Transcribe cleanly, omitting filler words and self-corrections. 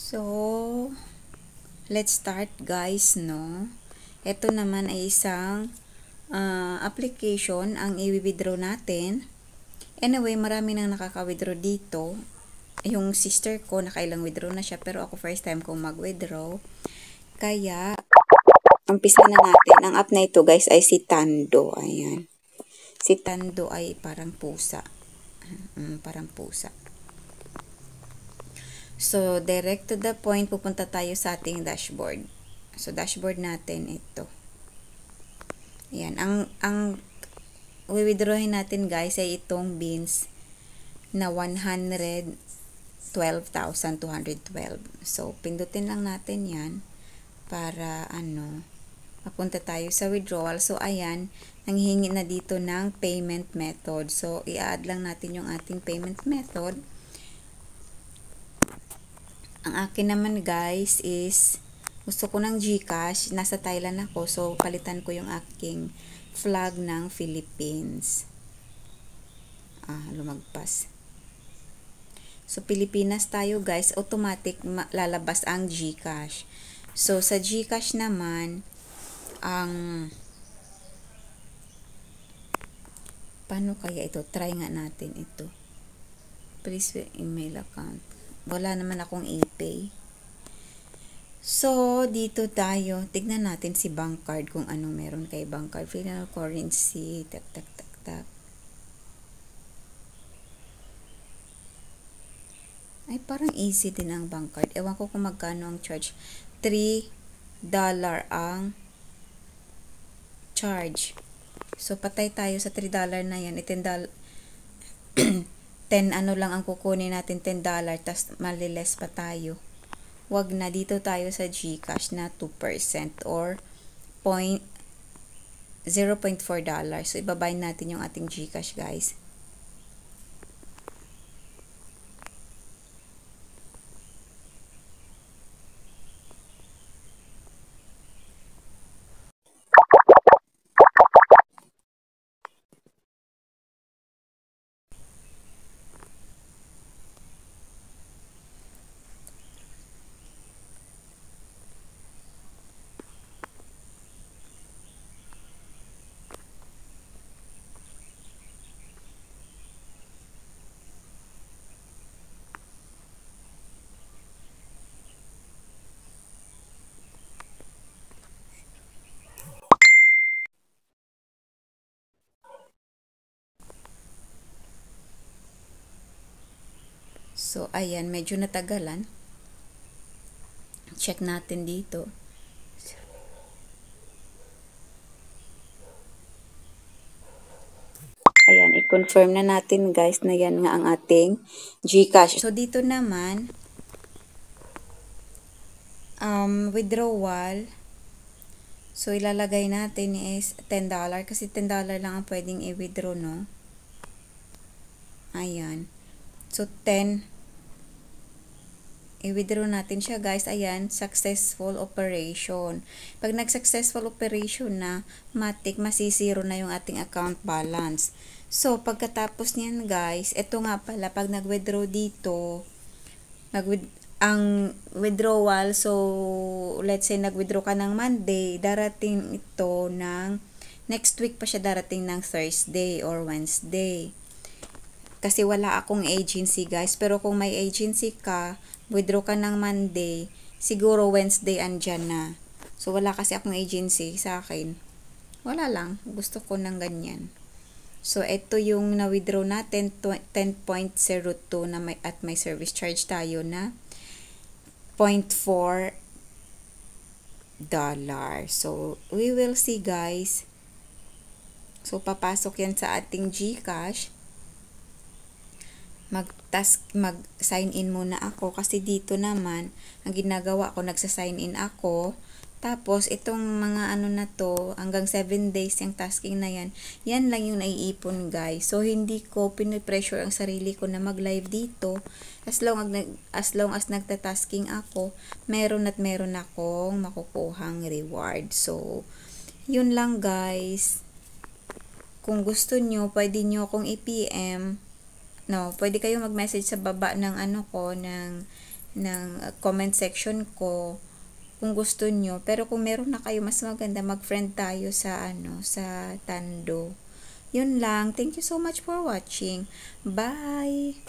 So, let's start guys, no? Ito naman ay isang application ang i-withdraw natin. Anyway, marami nang nakaka-withdraw dito. Yung sister ko, nakailang withdraw na siya, pero ako first time kong mag-withdraw. Kaya, umpisa na natin. Ang app na ito guys ay si Tando. Ayan. Si Tando ay parang pusa. Parang pusa. So, direct to the point, pupunta tayo sa ating dashboard. So, dashboard natin ito. Ayan. Ang withdrawin natin guys ay itong beans na 112,212. So, pindutin lang natin yan para mapunta tayo sa withdrawal. So, ayan, nanghihingi na dito ng payment method. So, i-add lang natin yung ating payment method. Ang akin naman guys is, gusto ko ng GCash. Nasa Thailand ako, so palitan ko yung aking flag ng Philippines. Lumagpas. So, Pilipinas tayo guys, automatic lalabas ang GCash. So, sa GCash naman, paano kaya ito? Try nga natin ito. Please email account. Wala naman akong e-pay. So, dito tayo. Tignan natin si bank card kung anong meron kay bank card. Final currency. Tak. Ay, parang easy din ang bank card. Ewan ko kung magkano ang charge. $3 ang charge. So, patay tayo sa $3 na yan. $10 10 lang ang kukunin natin, $10, tas maliles pa tayo. Wag na, dito tayo sa GCash na 2% or $0.4. So, ibabayin natin yung ating GCash guys. So, ayan, medyo natagalan. Check natin dito. Ayan, i-confirm na natin guys na yan nga ang ating GCash. So, dito naman, withdrawal. So, ilalagay natin is $10 kasi $10 lang ang pwedeng i-withdraw, no? Ayan. So, 10. I-withdraw natin siya guys. Ayan, successful operation. Pag nag-successful operation na, matik, masisiro na yung ating account balance. So, pagkatapos niyan guys, ito nga pala, pag nag-withdraw dito, ang withdrawal, so, let's say, nag-withdraw ka ng Monday, darating ito ng, next week pa siya darating ng Thursday or Wednesday. Kasi wala akong agency guys, pero kung may agency ka, withdraw ka ng Monday, siguro Wednesday andyan na. So, wala kasi akong agency sa akin. Wala lang, gusto ko ng ganyan. So, ito yung na-withdraw natin, 10.02 na at may service charge tayo na $0.4. So, we will see guys. So, papasok yan sa ating GCash. Mag-sign in muna ako kasi dito naman, ang ginagawa ko, nagsa-sign in ako. Tapos, itong mga na to, hanggang 7 days yung tasking na yan, yan lang yung naiipon guys. So, hindi ko pinipressure ang sarili ko na mag-live dito. As long as nagtatasking ako, meron akong makukuhang reward. So, yun lang guys. Kung gusto nyo, pwede nyo akong i-PM. No, pwede kayong mag-message sa baba ng ng comment section ko kung gusto nyo. Pero kung meron na kayo, mas maganda mag-friend tayo sa sa Tando. Yun lang. Thank you so much for watching. Bye!